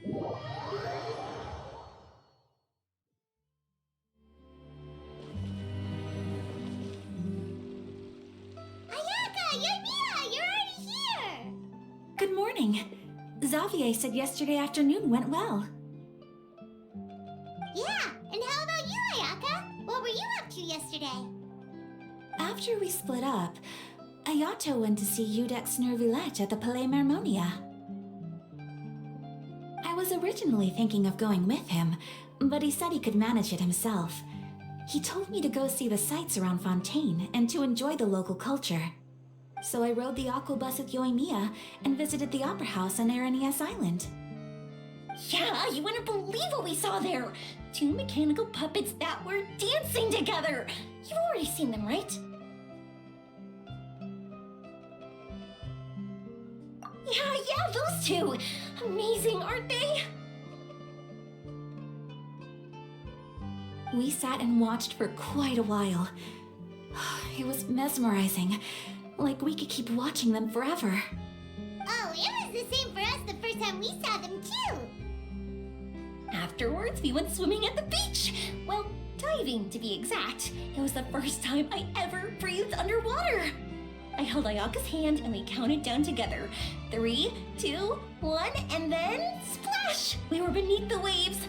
Ayaka, you're already here! Good morning. Xavier said yesterday afternoon went well. Yeah, and how about you, Ayaka? What were you up to yesterday? After we split up, Ayato went to see Udex Nervillette at the Palais Mermonia. I was originally thinking of going with him, but he said he could manage it himself. He told me to go see the sights around Fontaine and to enjoy the local culture. So I rode the aquabus with Yoimiya and visited the Opera House on Aranias Island. Yeah, you wouldn't believe what we saw there! 2 mechanical puppets that were dancing together! You've already seen them, right? Yeah, those two! Amazing, aren't they? We sat and watched for quite a while. It was mesmerizing, like we could keep watching them forever. Oh, it was the same for us the first time we saw them, too! Afterwards, we went swimming at the beach! Well, diving, to be exact. It was the first time I ever breathed underwater! I held Ayaka's hand and we counted down together. 3, 2, 1, and then splash! We were beneath the waves.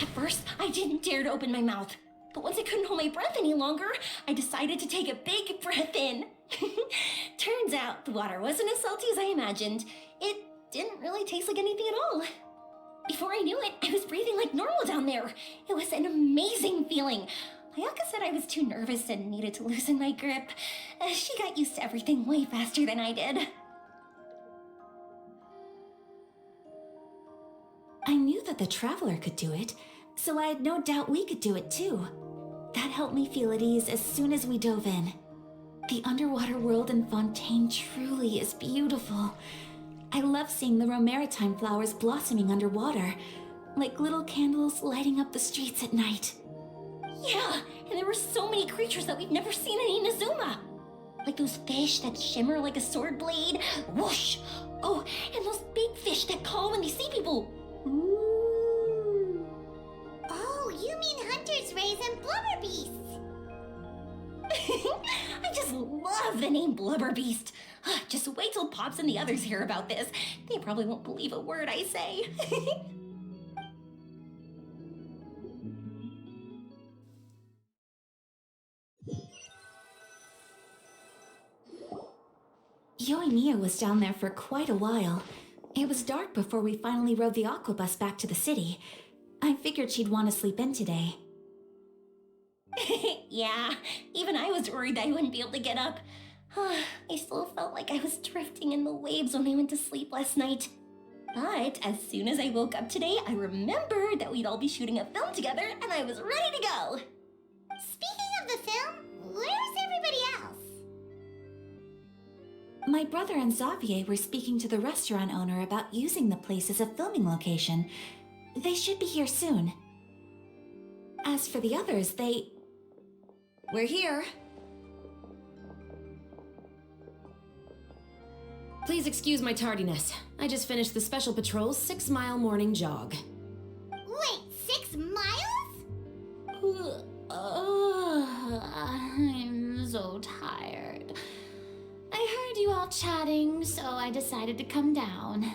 At first, I didn't dare to open my mouth. But once I couldn't hold my breath any longer, I decided to take a big breath in. Turns out the water wasn't as salty as I imagined. It didn't really taste like anything at all. Before I knew it, I was breathing like normal down there. It was an amazing feeling. Ayaka said I was too nervous and needed to loosen my grip. She got used to everything way faster than I did. I knew that the Traveler could do it, so I had no doubt we could do it too. That helped me feel at ease as soon as we dove in. The underwater world in Fontaine truly is beautiful. I love seeing the Romaritime flowers blossoming underwater, like little candles lighting up the streets at night. Yeah, and there were so many creatures that we've never seen in Inazuma. Like those fish that shimmer like a sword blade. Whoosh! Oh, and those big fish that call when they see people. Ooh. Oh, you mean Hunter's Rays and Blubber Beasts. I just love the name Blubber Beast. Just wait till Pops and the others hear about this. They probably won't believe a word I say. Yoimiya was down there for quite a while. It was dark before we finally rode the aquabus back to the city. I figured she'd want to sleep in today. Yeah, even I was worried I wouldn't be able to get up. I still felt like I was drifting in the waves when I went to sleep last night. But as soon as I woke up today, I remembered that we'd all be shooting a film together and I was ready to go. Speaking of the film, where's everybody else? My brother and Xavier were speaking to the restaurant owner about using the place as a filming location. They should be here soon. As for the others, We're here. Please excuse my tardiness. I just finished the Special Patrol's 6-mile morning jog. Wait, 6 miles? I'm so tired. I heard you all chatting, so I decided to come down.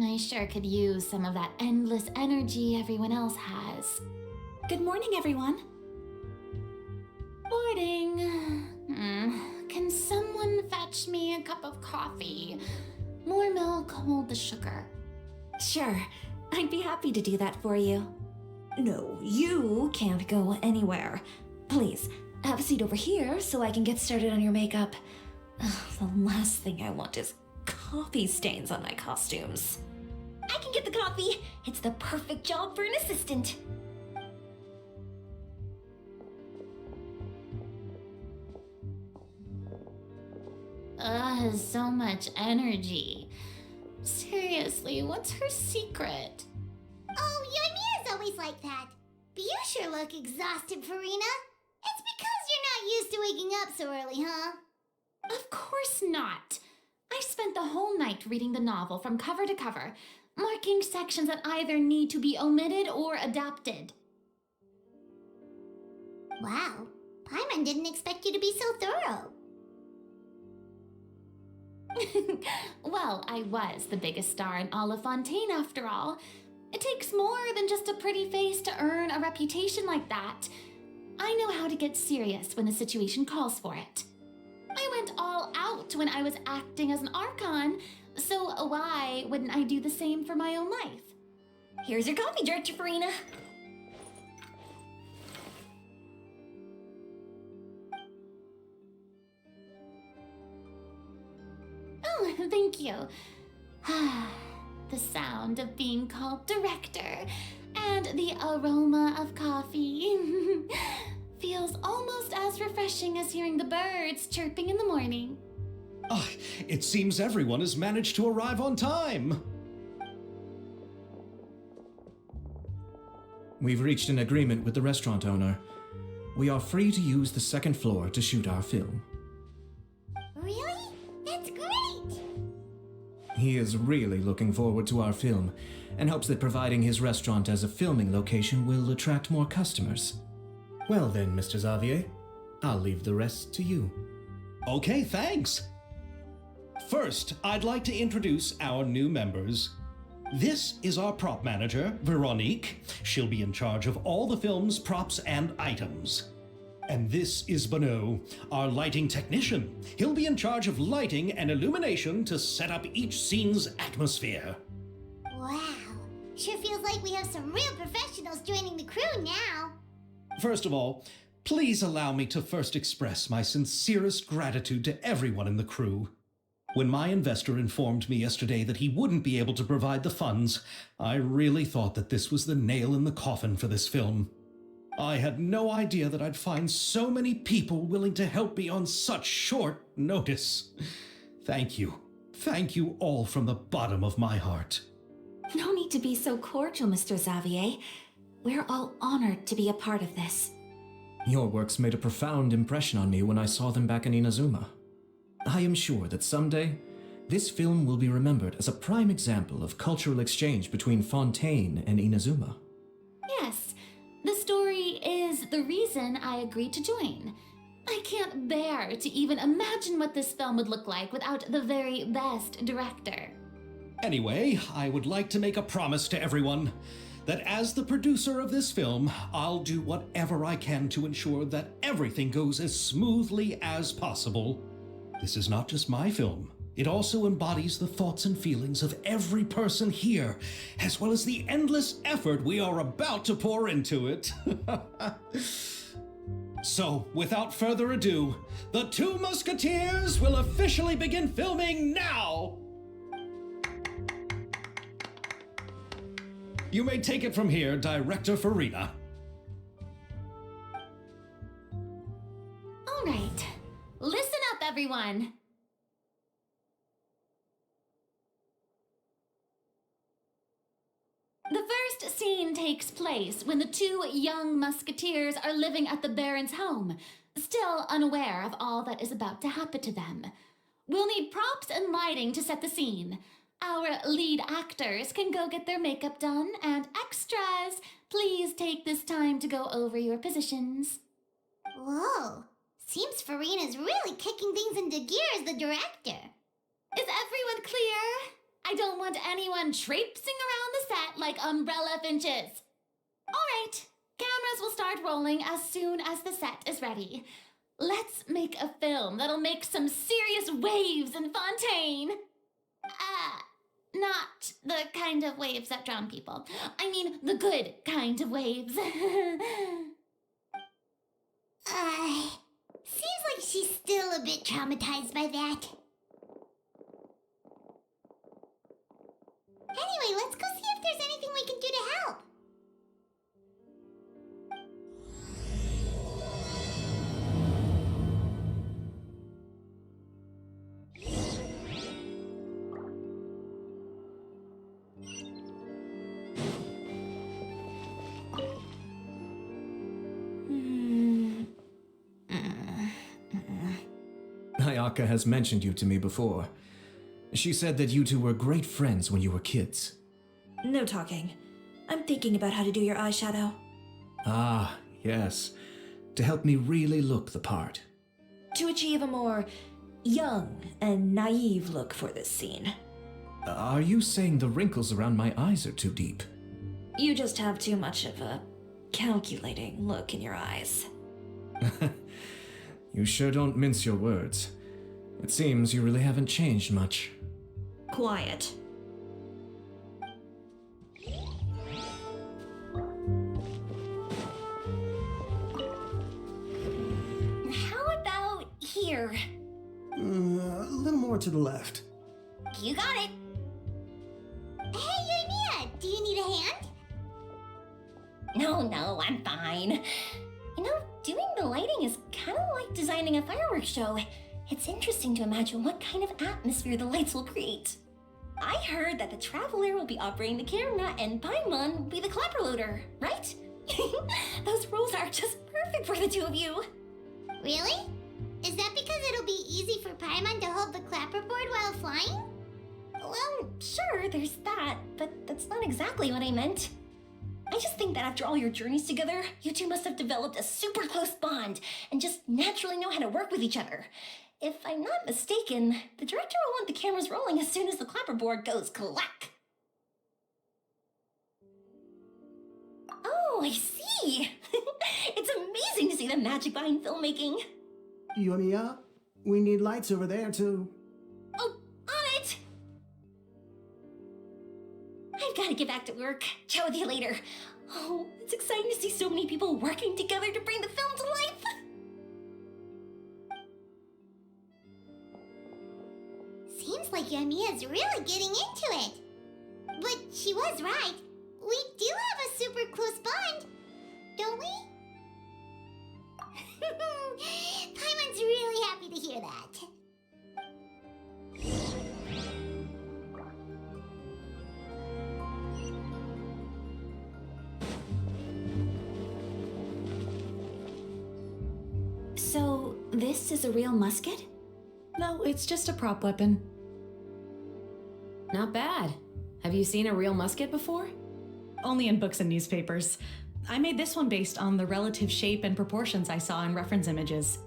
I sure could use some of that endless energy everyone else has. Good morning, everyone. Morning. Can someone fetch me a cup of coffee? More milk, hold the sugar. Sure, I'd be happy to do that for you. No, you can't go anywhere. Please, have a seat over here so I can get started on your makeup. The last thing I want is coffee stains on my costumes. I can get the coffee. It's the perfect job for an assistant. So much energy. Seriously, what's her secret? Oh, Yoimiya's always like that. But you sure look exhausted, Farina. used to waking up so early, huh? Of course not. I spent the whole night reading the novel from cover to cover, marking sections that either need to be omitted or adapted. Wow, Paimon didn't expect you to be so thorough. Well, I was the biggest star in all of Fontaine after all. It takes more than just a pretty face to earn a reputation like that. I know how to get serious when the situation calls for it. I went all out when I was acting as an Archon, so why wouldn't I do the same for my own life? Here's your coffee, Director Farina. Oh, thank you. The sound of being called director and the aroma of coffee feels almost as refreshing as hearing the birds chirping in the morning. Ah, it seems everyone has managed to arrive on time. We've reached an agreement with the restaurant owner. We are free to use the second floor to shoot our film. Really? That's great! He is really looking forward to our film and hopes that providing his restaurant as a filming location will attract more customers. Well then, Mr. Xavier, I'll leave the rest to you. Okay, thanks. First, I'd like to introduce our new members. This is our prop manager, Veronique. She'll be in charge of all the film's props and items. And this is Bonneau, our lighting technician. He'll be in charge of lighting and illumination to set up each scene's atmosphere. Wow, sure feels like we have some real professionals joining the crew now. First of all, please allow me to first express my sincerest gratitude to everyone in the crew. When my investor informed me yesterday that he wouldn't be able to provide the funds, I really thought that this was the nail in the coffin for this film. I had no idea that I'd find so many people willing to help me on such short notice. Thank you. Thank you all from the bottom of my heart. No need to be so cordial, Mr. Xavier. We're all honored to be a part of this. Your works made a profound impression on me when I saw them back in Inazuma. I am sure that someday, this film will be remembered as a prime example of cultural exchange between Fontaine and Inazuma. Yes, the story is the reason I agreed to join. I can't bear to even imagine what this film would look like without the very best director. Anyway, I would like to make a promise to everyone that as the producer of this film, I'll do whatever I can to ensure that everything goes as smoothly as possible. This is not just my film. It also embodies the thoughts and feelings of every person here, as well as the endless effort we are about to pour into it. So, without further ado, the Two Musketeers will officially begin filming now! You may take it from here, Director Farina. All right, listen up, everyone. The first scene takes place when the two young musketeers are living at the Baron's home, still unaware of all that is about to happen to them. We'll need props and lighting to set the scene. Our lead actors can go get their makeup done, and extras, please take this time to go over your positions. Whoa, seems Farina's really kicking things into gear as the director. Is everyone clear? I don't want anyone traipsing around the set like umbrella finches. All right, cameras will start rolling as soon as the set is ready. Let's make a film that'll make some serious waves in Fontaine. Not the kind of waves that drown people. I mean, the good kind of waves. Seems like she's still a bit traumatized by that. Anyway, let's go see if there's anything we can do to help. Ayaka has mentioned you to me before. She said that you two were great friends when you were kids. No talking. I'm thinking about how to do your eyeshadow. Ah, yes. To help me really look the part. To achieve a more young and naive look for this scene. Are you saying the wrinkles around my eyes are too deep? You just have too much of a calculating look in your eyes. You sure don't mince your words. It seems you really haven't changed much. Quiet. How about here? A little more to the left. You got it. Hey, Yoimiya, do you need a hand? No, I'm fine. You know, doing the lighting is kind of like designing a fireworks show. It's interesting to imagine what kind of atmosphere the lights will create. I heard that the Traveler will be operating the camera and Paimon will be the clapper loader, right? Those roles are just perfect for the two of you. Really? Is that because it'll be easy for Paimon to hold the clapperboard while flying? Well, sure, there's that, but that's not exactly what I meant. I just think that after all your journeys together, you two must have developed a super close bond and just naturally know how to work with each other. If I'm not mistaken, the director will want the cameras rolling as soon as the clapperboard goes clack. Oh, I see. It's amazing to see the magic behind filmmaking. Yoimiya, we need lights over there too. Oh, on it! I've got to get back to work. Chat with you later. Oh, it's exciting to see so many people working together to bring the film to life. Seems like Yoimiya's really getting into it. But she was right. We do have a super close bond, don't we? Paimon's really happy to hear that. So, this is a real musket? No, it's just a prop weapon. Not bad. Have you seen a real musket before? Only in books and newspapers. I made this one based on the relative shape and proportions I saw in reference images.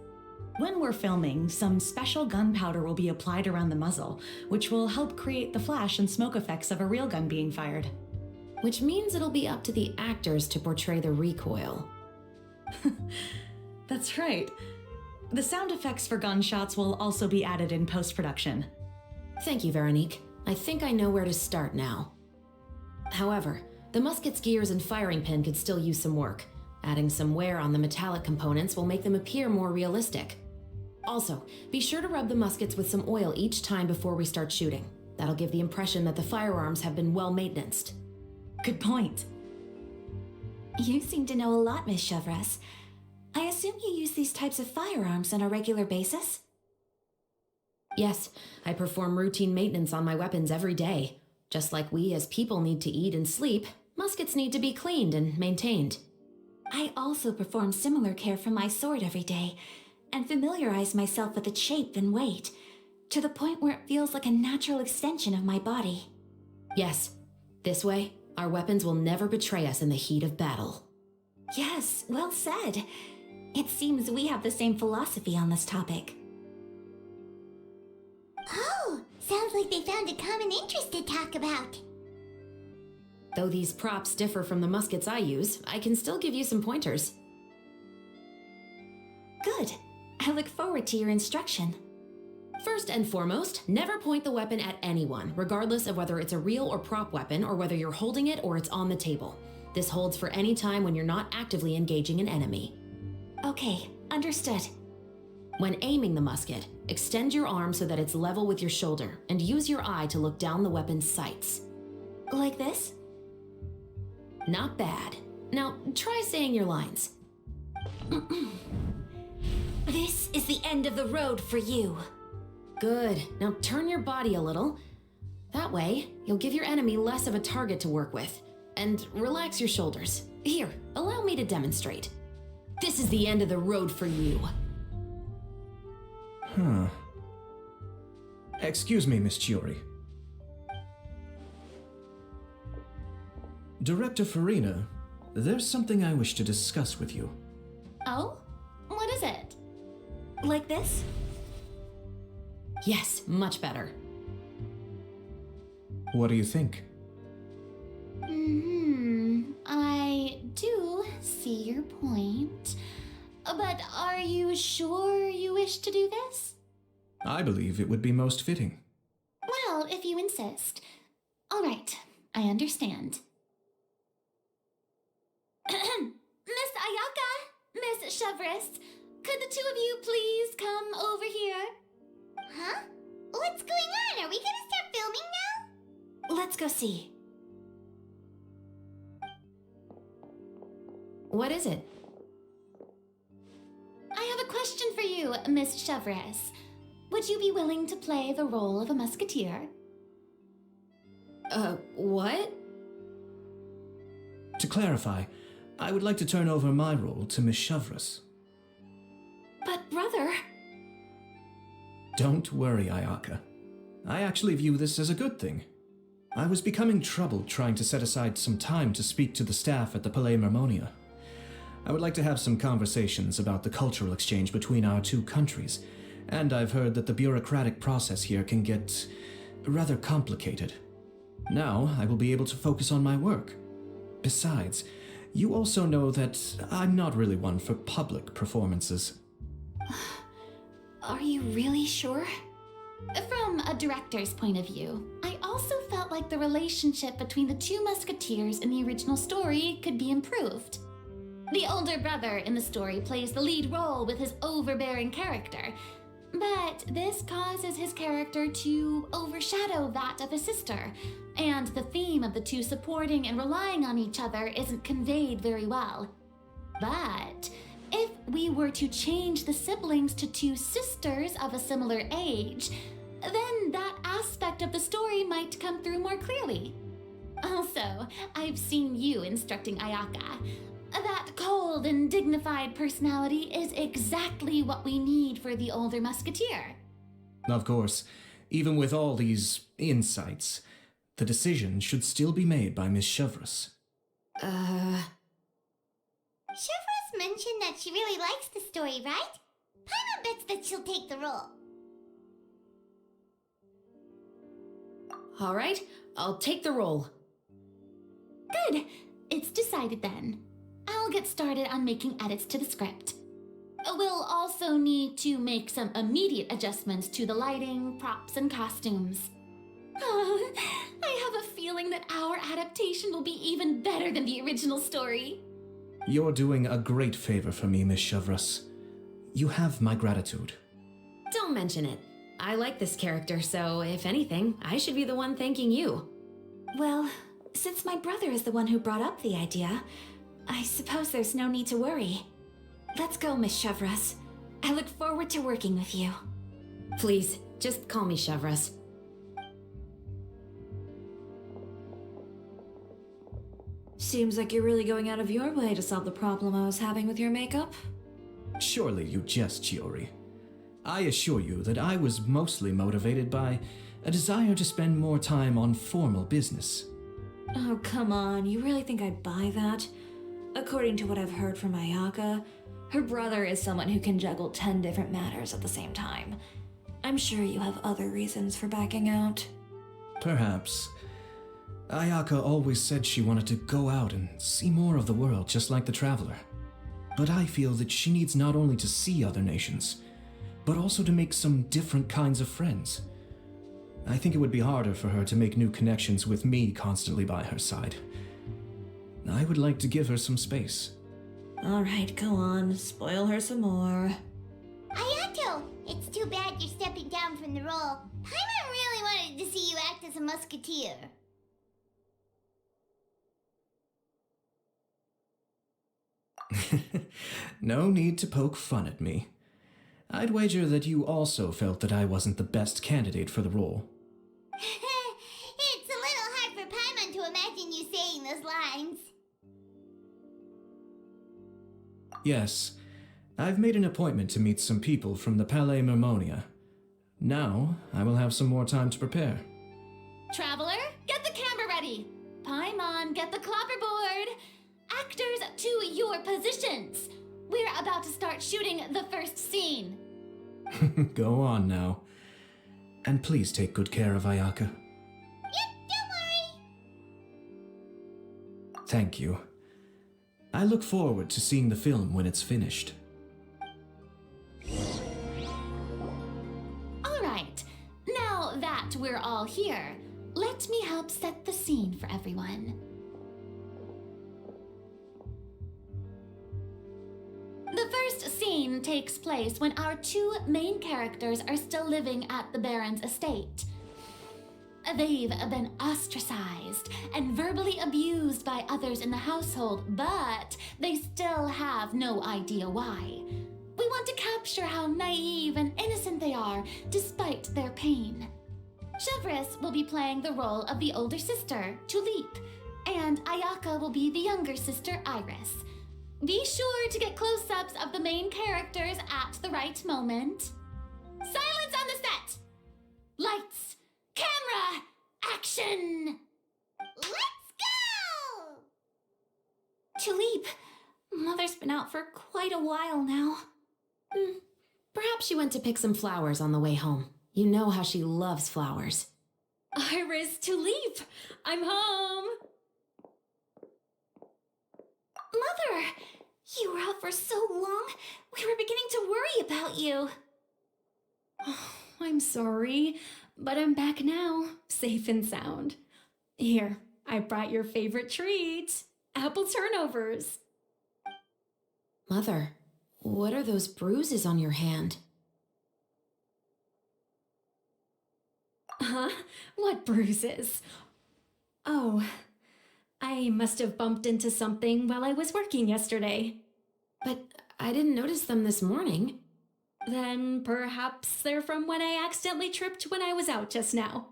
When we're filming, some special gunpowder will be applied around the muzzle, which will help create the flash and smoke effects of a real gun being fired. Which means it'll be up to the actors to portray the recoil. That's right. The sound effects for gunshots will also be added in post-production. Thank you, Veronique. I think I know where to start now. However, the musket's gears and firing pin could still use some work. Adding some wear on the metallic components will make them appear more realistic. Also, be sure to rub the muskets with some oil each time before we start shooting. That'll give the impression that the firearms have been well maintained. Good point. You seem to know a lot, Miss Chevrese. I assume you use these types of firearms on a regular basis? Yes, I perform routine maintenance on my weapons every day. Just like we as people need to eat and sleep, muskets need to be cleaned and maintained. I also perform similar care for my sword every day, and familiarize myself with its shape and weight, to the point where it feels like a natural extension of my body. Yes, this way, our weapons will never betray us in the heat of battle. Yes, well said. It seems we have the same philosophy on this topic. Oh, sounds like they found a common interest to talk about. Though these props differ from the muskets I use, I can still give you some pointers. Good. I look forward to your instruction. First and foremost, never point the weapon at anyone, regardless of whether it's a real or prop weapon or whether you're holding it or it's on the table. This holds for any time when you're not actively engaging an enemy. Okay, understood. When aiming the musket, extend your arm so that it's level with your shoulder and use your eye to look down the weapon's sights. Like this? Not bad. Now, try saying your lines. This is the end of the road for you. Good. Now turn your body a little. That way, you'll give your enemy less of a target to work with. And relax your shoulders. Here, allow me to demonstrate. This is the end of the road for you. Huh. Excuse me, Miss Chiori. Director Farina, there's something I wish to discuss with you. Oh? What is it? Like this? Yes, much better. What do you think? I do see your point. But are you sure you wish to do this? I believe it would be most fitting. Well, if you insist. All right, I understand. Miss Ayaka, Miss Chevrese, could the two of you please come over here? Huh? What's going on? Are we gonna start filming now? Let's go see. What is it? I have a question for you, Miss Chevrese. Would you be willing to play the role of a musketeer? What? To clarify, I would like to turn over my role to Miss Chevrese. But brother... Don't worry, Ayaka. I actually view this as a good thing. I was becoming troubled trying to set aside some time to speak to the staff at the Palais Mermonia. I would like to have some conversations about the cultural exchange between our two countries, and I've heard that the bureaucratic process here can get rather complicated. Now I will be able to focus on my work. Besides, you also know that I'm not really one for public performances. Are you really sure? From a director's point of view, I also felt like the relationship between the two musketeers in the original story could be improved. The older brother in the story plays the lead role with his overbearing character, but this causes his character to overshadow that of his sister, and the theme of the two supporting and relying on each other isn't conveyed very well. But if we were to change the siblings to two sisters of a similar age, then that aspect of the story might come through more clearly. Also, I've seen you instructing Ayaka. That cold and dignified personality is exactly what we need for the older musketeer. Of course, even with all these insights, the decision should still be made by Miss Chevrese. Chevrese mentioned that she really likes the story, right? Paimon bets that she'll take the role. All right, I'll take the role. Good. It's decided then. I'll get started on making edits to the script. We'll also need to make some immediate adjustments to the lighting, props, and costumes. Oh, I have a feeling that our adaptation will be even better than the original story. You're doing a great favor for me, Miss Chevrese. You have my gratitude. Don't mention it. I like this character, so if anything, I should be the one thanking you. Well, since my brother is the one who brought up the idea, I suppose there's no need to worry. Let's go, Miss Chevrese. I look forward to working with you. Please, just call me Chevrese. Seems like you're really going out of your way to solve the problem I was having with your makeup. Surely you jest, Chiori. I assure you that I was mostly motivated by a desire to spend more time on formal business. Oh, come on. You really think I'd buy that? According to what I've heard from Ayaka, her brother is someone who can juggle 10 different matters at the same time. I'm sure you have other reasons for backing out. Perhaps. Ayaka always said she wanted to go out and see more of the world, just like the Traveler. But I feel that she needs not only to see other nations, but also to make some different kinds of friends. I think it would be harder for her to make new connections with me constantly by her side. I would like to give her some space. Alright, go on. Spoil her some more. Ayato, it's too bad you're stepping down from the role. Paimon really wanted to see you act as a musketeer. No need to poke fun at me. I'd wager that you also felt that I wasn't the best candidate for the role. It's a little hard for Paimon to imagine you saying those lines. Yes, I've made an appointment to meet some people from the Palais Mermonia. Now, I will have some more time to prepare. Traveler, get the camera ready. Paimon, get the clapperboard. Actors, to your positions. We're about to start shooting the first scene. Go on now. And please take good care of Ayaka. Yep, don't worry. Thank you. I look forward to seeing the film when it's finished. All right, now that we're all here, let me help set the scene for everyone. The first scene takes place when our two main characters are still living at the Baron's estate. They've been ostracized and verbally abused by others in the household, but they still have no idea why. We want to capture how naive and innocent they are despite their pain. Chevrese will be playing the role of the older sister, Tulip, and Ayaka will be the younger sister, Iris. Be sure to get close-ups of the main characters at the right moment. Silence on the set! Lights, camera, action! Let's go! Tulip, Mother's been out for quite a while now. Perhaps she went to pick some flowers on the way home. You know how she loves flowers. Iris, Tulip, I'm home. Mother, you were out for so long, we were beginning to worry about you. I'm sorry, but I'm back now, safe and sound. Here, I brought your favorite treat, apple turnovers. Mother, what are those bruises on your hand? Huh? What bruises? Oh, I must have bumped into something while I was working yesterday. But I didn't notice them this morning. Then perhaps they're from when I accidentally tripped when I was out just now.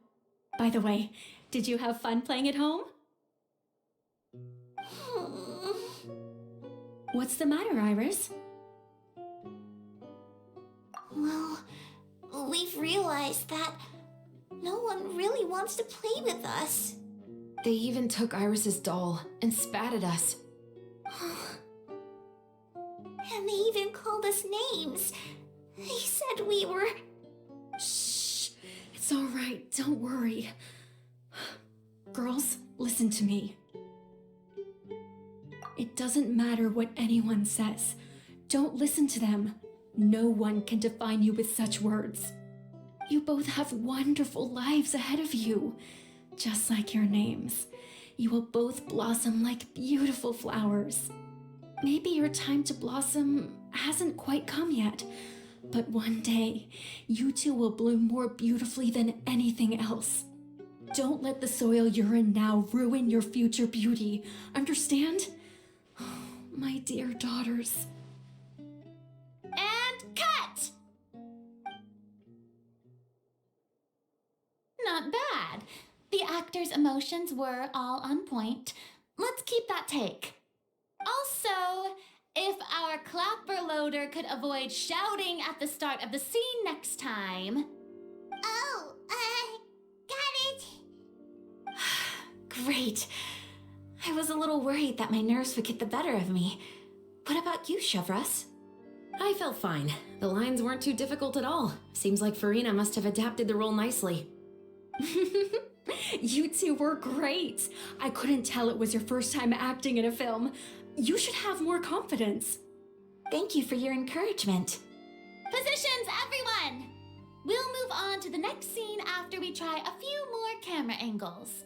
By the way, did you have fun playing at home? What's the matter, Iris? Well, we've realized that no one really wants to play with us. They even took Iris's doll and spat at us. And they even called us names. They said we were... Shh, it's all right, don't worry. Girls, listen to me. It doesn't matter what anyone says. Don't listen to them. No one can define you with such words. You both have wonderful lives ahead of you. Just like your names. You will both blossom like beautiful flowers. Maybe your time to blossom hasn't quite come yet, but one day, you two will bloom more beautifully than anything else. Don't let the soil you're in now ruin your future beauty. Understand? My dear daughters. And cut! Not bad. The actors' emotions were all on point. Let's keep that take. Also, if our clapper loader could avoid shouting at the start of the scene next time. Oh, got it. Great. I was a little worried that my nerves would get the better of me. What about you, Chevrese? I felt fine. The lines weren't too difficult at all. Seems like Farina must have adapted the role nicely. You two were great. I couldn't tell it was your first time acting in a film. You should have more confidence. Thank you for your encouragement. Positions, everyone! We'll move on to the next scene after we try a few more camera angles.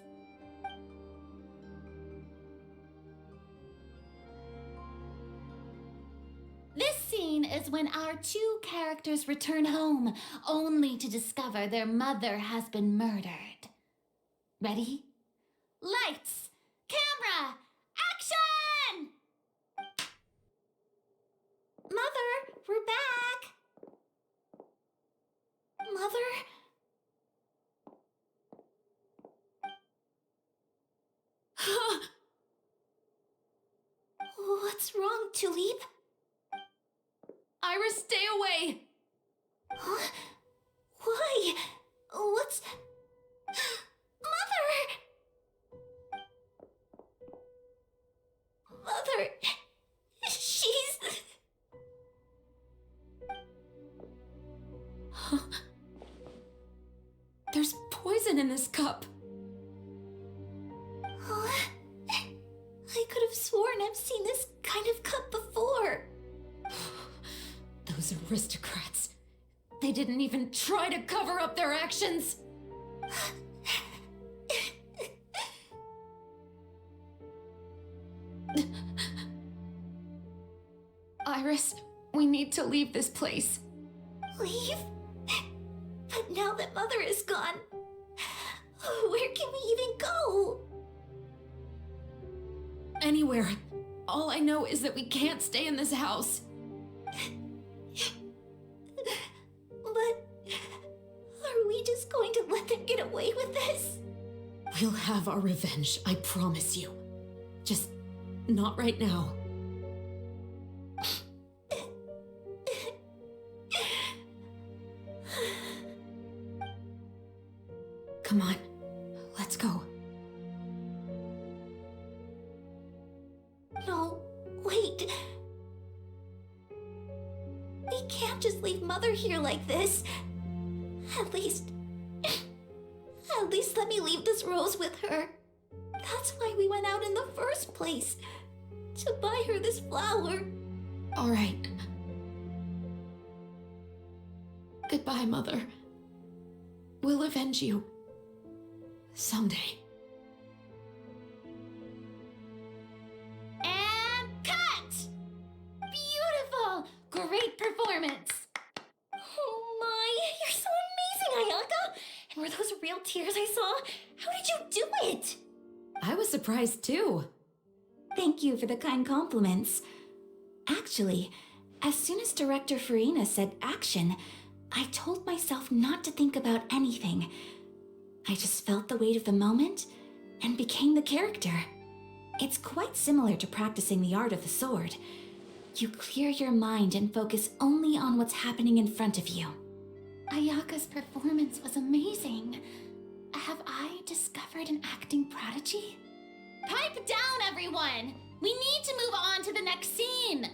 This scene is when our two characters return home, only to discover their mother has been murdered. Ready? Lights! Camera! Action! Mother, we're back. Mother? What's wrong, Tulip? Iris, stay away! Huh? Why? What's... Mother, she's... There's poison in this cup. I could have sworn I've seen this kind of cup before. Those aristocrats. They didn't even try to cover up their actions. Iris, we need to leave this place. Leave? But now that Mother is gone, where can we even go? Anywhere. All I know is that we can't stay in this house. But are we just going to let them get away with this? We'll have our revenge, I promise you. Just not right now. Come on, let's go. No, wait. We can't just leave Mother here like this. At least let me leave this rose with her. That's why we went out in the first place. To buy her this flower. All right. Goodbye, Mother. We'll avenge you. Someday. And cut! Beautiful! Great performance! Oh my, you're so amazing, Ayaka! And were those real tears I saw? How did you do it? I was surprised too. Thank you for the kind compliments. Actually, as soon as Director Farina said action, I told myself not to think about anything. I just felt the weight of the moment and became the character. It's quite similar to practicing the art of the sword. You clear your mind and focus only on what's happening in front of you. Ayaka's performance was amazing. Have I discovered an acting prodigy? Pipe down, everyone! We need to move on to the next scene!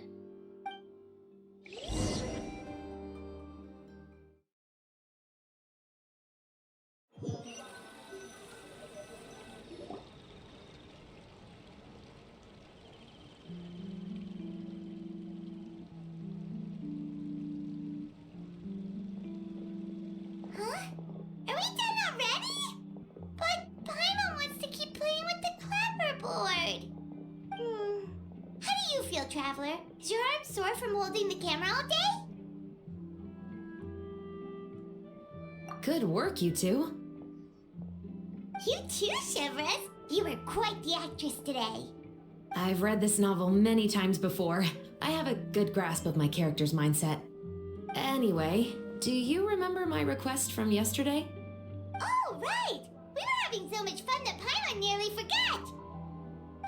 Huh? Are we done already? But Paimon wants to keep playing with the clapperboard. How do you feel, Traveler? Is your arm sore from holding the camera all day? Good work, you two. You too, Chevrese. You were quite the actress today. I've read this novel many times before. I have a good grasp of my character's mindset. Anyway, do you remember my request from yesterday? Oh, right! We were having so much fun that Paimon nearly forgot!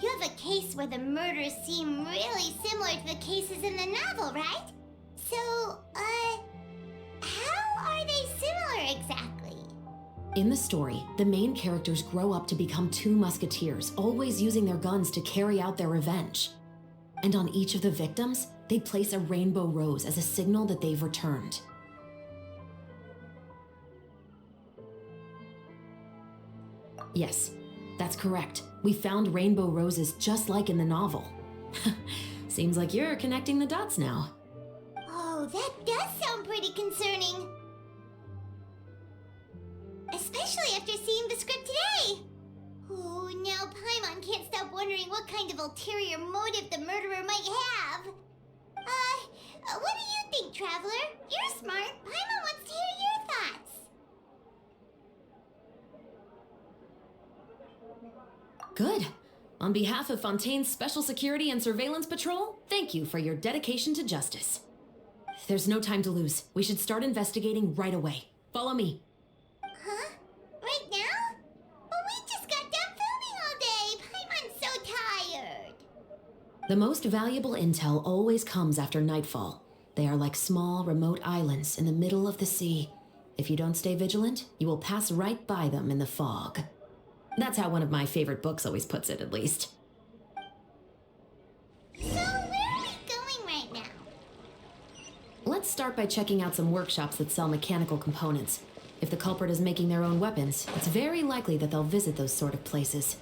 You have a case where the murders seem really similar to the cases in the novel, right? So, how are they similar exactly? In the story, the main characters grow up to become two musketeers, always using their guns to carry out their revenge. And on each of the victims, they place a rainbow rose as a signal that they've returned. Yes, that's correct. We found rainbow roses just like in the novel. Seems like you're connecting the dots now. Oh, that does sound pretty concerning. Especially after seeing the script today. Oh, now Paimon can't stop wondering what kind of ulterior motive the murderer might have. What do you think, Traveler? You're smart. Paimon wants to hear your thoughts. Good. On behalf of Fontaine's Special Security and Surveillance Patrol, thank you for your dedication to justice. There's no time to lose. We should start investigating right away. Follow me. Huh? Right now? Well, we just got done filming all day. Paimon's so tired. The most valuable intel always comes after nightfall. They are like small, remote islands in the middle of the sea. If you don't stay vigilant, you will pass right by them in the fog. That's how one of my favorite books always puts it, at least. So, where are we going right now? Let's start by checking out some workshops that sell mechanical components. If the culprit is making their own weapons, it's very likely that they'll visit those sort of places.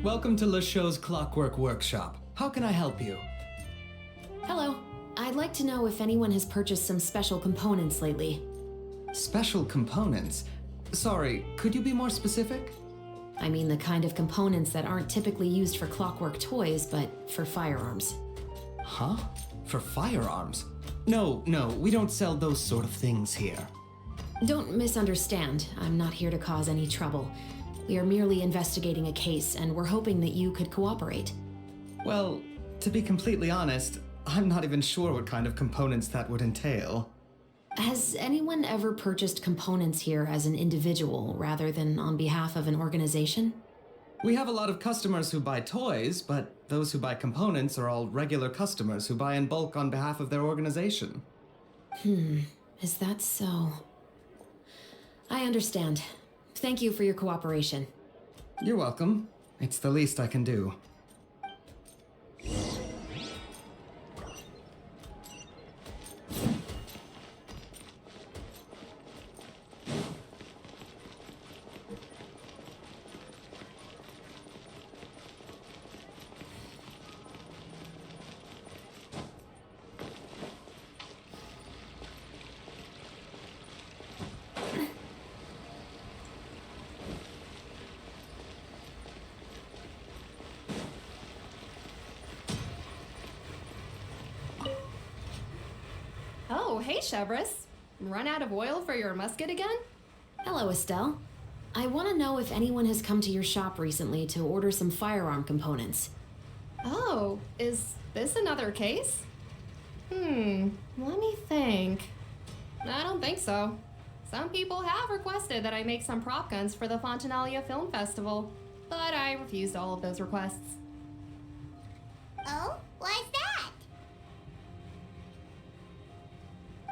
Welcome to LeChaux's Clockwork Workshop. How can I help you? Hello. I'd like to know if anyone has purchased some special components lately. Special components? Sorry, could you be more specific? I mean the kind of components that aren't typically used for clockwork toys, but for firearms. Huh? For firearms? No, we don't sell those sort of things here. Don't misunderstand. I'm not here to cause any trouble. We are merely investigating a case, and we're hoping that you could cooperate. Well, to be completely honest, I'm not even sure what kind of components that would entail. Has anyone ever purchased components here as an individual rather than on behalf of an organization? We have a lot of customers who buy toys, but those who buy components are all regular customers who buy in bulk on behalf of their organization. Is that so? I understand. Thank you for your cooperation. You're welcome. It's the least I can do. Oh, hey, Chevrese. Run out of oil for your musket again? Hello, Estelle. I want to know if anyone has come to your shop recently to order some firearm components. Oh, is this another case? Let me think. I don't think so. Some people have requested that I make some prop guns for the Fontanalia Film Festival, but I refused all of those requests. Oh? Why's that?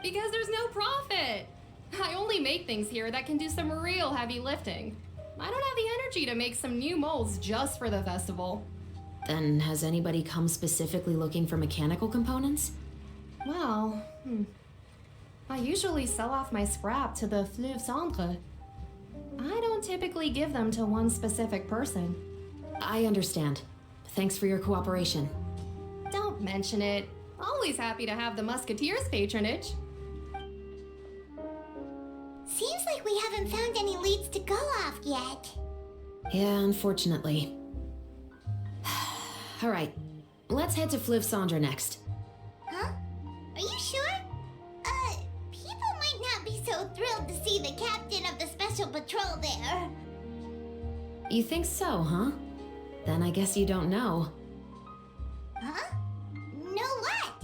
Because there's no profit! I only make things here that can do some real heavy lifting. I don't have the energy to make some new molds just for the festival. Then has anybody come specifically looking for mechanical components? Well, I usually sell off my scrap to the Fleuve Cendre. I don't typically give them to one specific person. I understand. Thanks for your cooperation. Don't mention it. Always happy to have the Musketeers' patronage. Seems like we haven't found any leads to go off yet. Yeah, unfortunately. All right, let's head to Fleuve Cendre next. Huh? Are you sure? People might not be so thrilled to see the captain of the special patrol there. You think so, huh? Then I guess you don't know. Huh? Know what?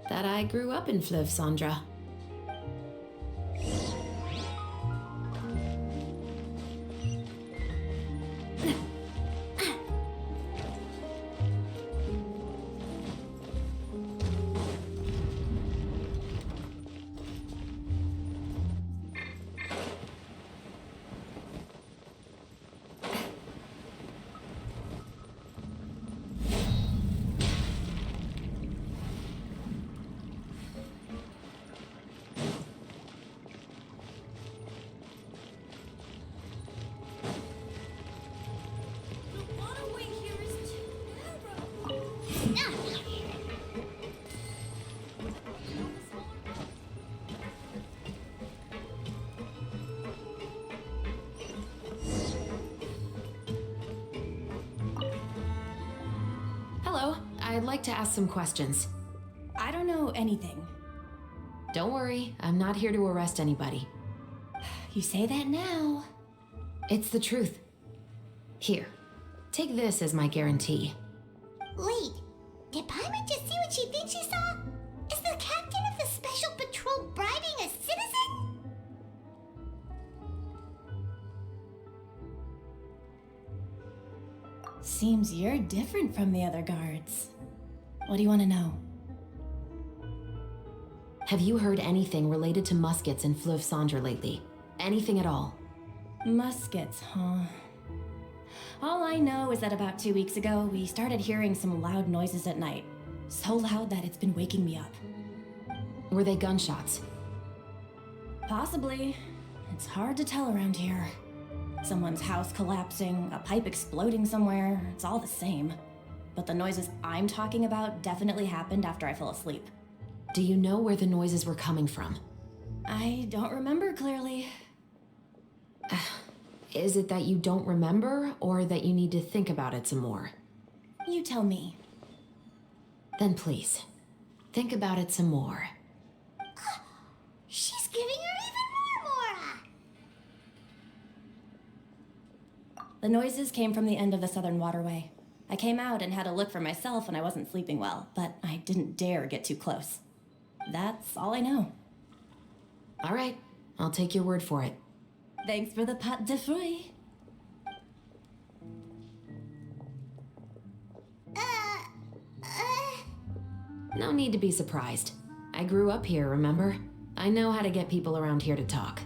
That I grew up in Fleuve Cendre. like to ask some questions. I don't know anything. Don't worry, I'm not here to arrest anybody. You say that now. It's the truth. Here, take this as my guarantee. Wait, did Paimon just see what she thinks she saw? Is the captain of the Special Patrol bribing a citizen? Seems you're different from the other guards. What do you want to know? Have you heard anything related to Muskets and Fleuve Cendre lately? Anything at all? Muskets, huh? All I know is that about 2 weeks ago, we started hearing some loud noises at night. So loud that it's been waking me up. Were they gunshots? Possibly. It's hard to tell around here. Someone's house collapsing, a pipe exploding somewhere, it's all the same. But the noises I'm talking about definitely happened after I fell asleep. Do you know where the noises were coming from? I don't remember clearly. Is it that you don't remember, or that you need to think about it some more? You tell me. Then please, think about it some more. She's giving her even more Mora! The noises came from the end of the Southern Waterway. I came out and had a look for myself when I wasn't sleeping well, but I didn't dare get too close. That's all I know. All right, I'll take your word for it. Thanks for the pâte de fruits. No need to be surprised. I grew up here, remember? I know how to get people around here to talk.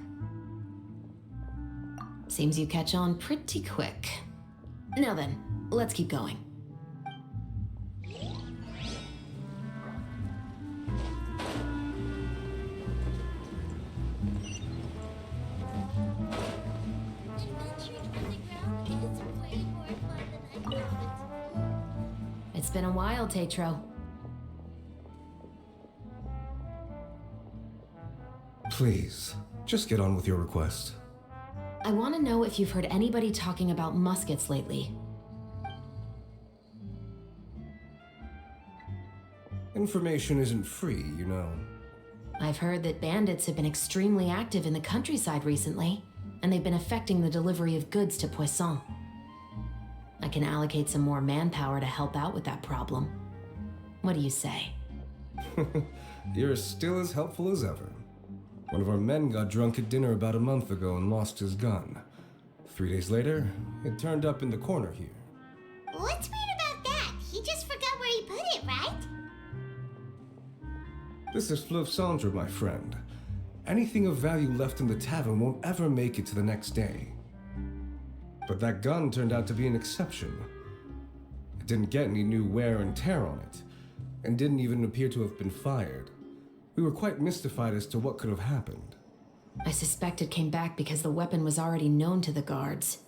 Seems you catch on pretty quick. Now then, let's keep going. It's been a while, Tetro. Please, just get on with your request. I want to know if you've heard anybody talking about muskets lately. Information isn't free, you know. I've heard that bandits have been extremely active in the countryside recently, and they've been affecting the delivery of goods to Poisson. I can allocate some more manpower to help out with that problem. What do you say? You're still as helpful as ever. One of our men got drunk at dinner about a month ago and lost his gun. 3 days later, it turned up in the corner here. What's weird about that? He just forgot where he put it, right? This is Fleuve Cendre, my friend. Anything of value left in the tavern won't ever make it to the next day. But that gun turned out to be an exception. It didn't get any new wear and tear on it, and didn't even appear to have been fired. We were quite mystified as to what could have happened. I suspect it came back because the weapon was already known to the guards.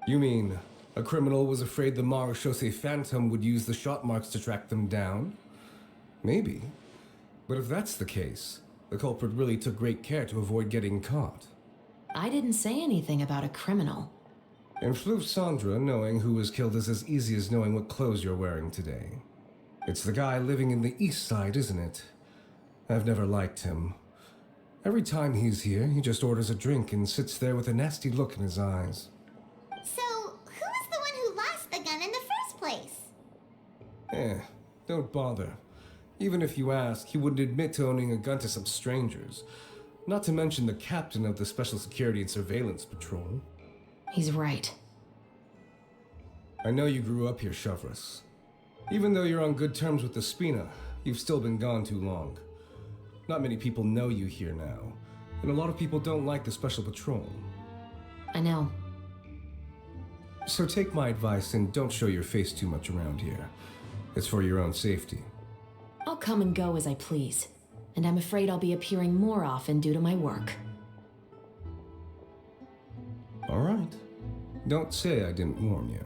You mean, a criminal was afraid the Marechaussee Phantom would use the shot marks to track them down? Maybe. But if that's the case, the culprit really took great care to avoid getting caught. I didn't say anything about a criminal. In Fleuve Cendre, knowing who was killed is as easy as knowing what clothes you're wearing today. It's the guy living in the east side, isn't it? I've never liked him. Every time he's here, he just orders a drink and sits there with a nasty look in his eyes. So, who was the one who lost the gun in the first place? Don't bother. Even if you ask, he wouldn't admit to owning a gun to some strangers. Not to mention the captain of the Special Security and Surveillance Patrol. He's right. I know you grew up here, Chevrese. Even though you're on good terms with the Spina, you've still been gone too long. Not many people know you here now, and a lot of people don't like the Special Patrol. I know. So take my advice and don't show your face too much around here. It's for your own safety. I'll come and go as I please, and I'm afraid I'll be appearing more often due to my work. All right. Don't say I didn't warn you.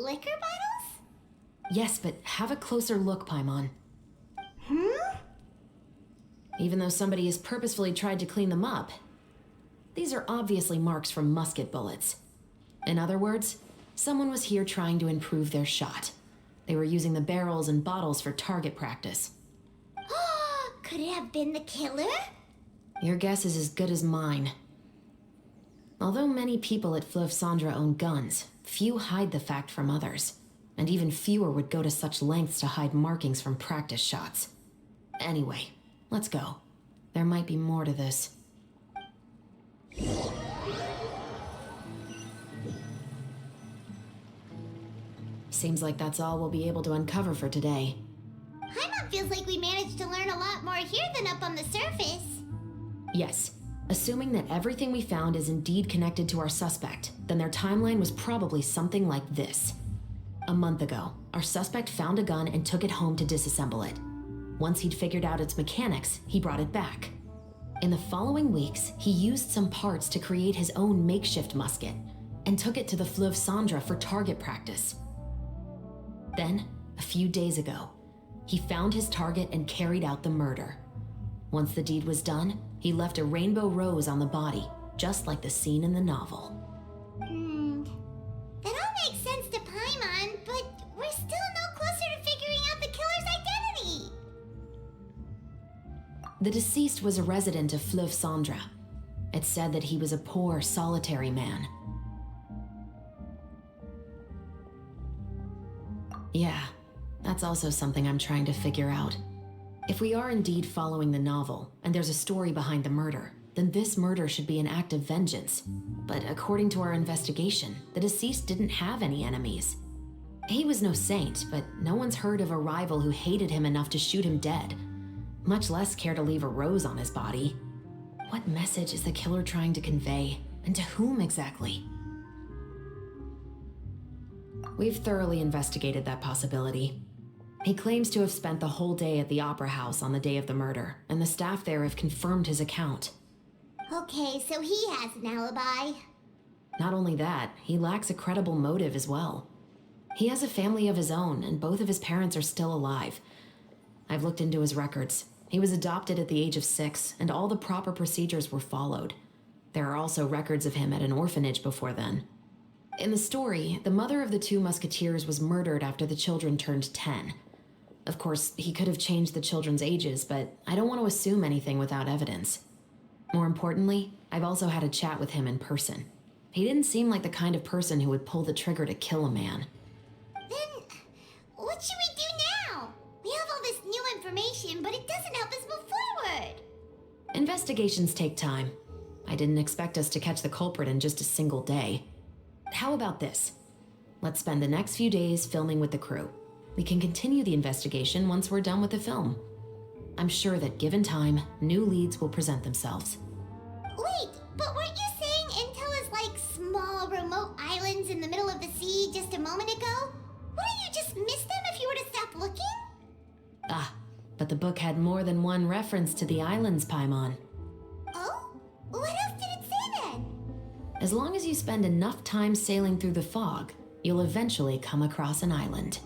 liquor bottles? Yes, but have a closer look, Paimon. Even though somebody has purposefully tried to clean them up, these are obviously marks from musket bullets. In other words, someone was here trying to improve their shot. They were using the barrels and bottles for target practice. Could it have been the killer? Your guess is as good as mine. Although many people at Fleuve Cendres own guns, few hide the fact from others, and even fewer would go to such lengths to hide markings from practice shots. Anyway, let's go. There might be more to this. Seems like that's all we'll be able to uncover for today. Paimon feels like we managed to learn a lot more here than up on the surface. Yes, assuming that everything we found is indeed connected to our suspect, then their timeline was probably something like this. A month ago, our suspect found a gun and took it home to disassemble it. Once he'd figured out its mechanics, he brought it back. In the following weeks, he used some parts to create his own makeshift musket and took it to the Fleuve Cendres for target practice. Then, a few days ago, he found his target and carried out the murder. Once the deed was done, he left a rainbow rose on the body, just like the scene in the novel. That all makes sense to Paimon, but we're still no closer to figuring out the killer's identity. The deceased was a resident of Fleuve Cendres. It's said that he was a poor, solitary man. Yeah, that's also something I'm trying to figure out. If we are indeed following the novel, and there's a story behind the murder, then this murder should be an act of vengeance. But according to our investigation, the deceased didn't have any enemies. He was no saint, but no one's heard of a rival who hated him enough to shoot him dead, much less care to leave a rose on his body. What message is the killer trying to convey, and to whom exactly? We've thoroughly investigated that possibility. He claims to have spent the whole day at the Opera House on the day of the murder, and the staff there have confirmed his account. Okay, so he has an alibi. Not only that, he lacks a credible motive as well. He has a family of his own, and both of his parents are still alive. I've looked into his records. He was adopted at the age of 6, and all the proper procedures were followed. There are also records of him at an orphanage before then. In the story, the mother of the 2 musketeers was murdered after the children turned 10. Of course, he could have changed the children's ages, but I don't want to assume anything without evidence. More importantly, I've also had a chat with him in person. He didn't seem like the kind of person who would pull the trigger to kill a man. Then, what should we do now? We have all this new information, but it doesn't help us move forward. Investigations take time. I didn't expect us to catch the culprit in just a single day. How about this? Let's spend the next few days filming with the crew. We can continue the investigation once we're done with the film. I'm sure that given time, new leads will present themselves. Wait, but weren't you saying Intel is like small, remote islands in the middle of the sea just a moment ago? Wouldn't you just miss them if you were to stop looking? Ah, but the book had more than one reference to the islands, Paimon. Oh? What else did it say then? As long as you spend enough time sailing through the fog, you'll eventually come across an island.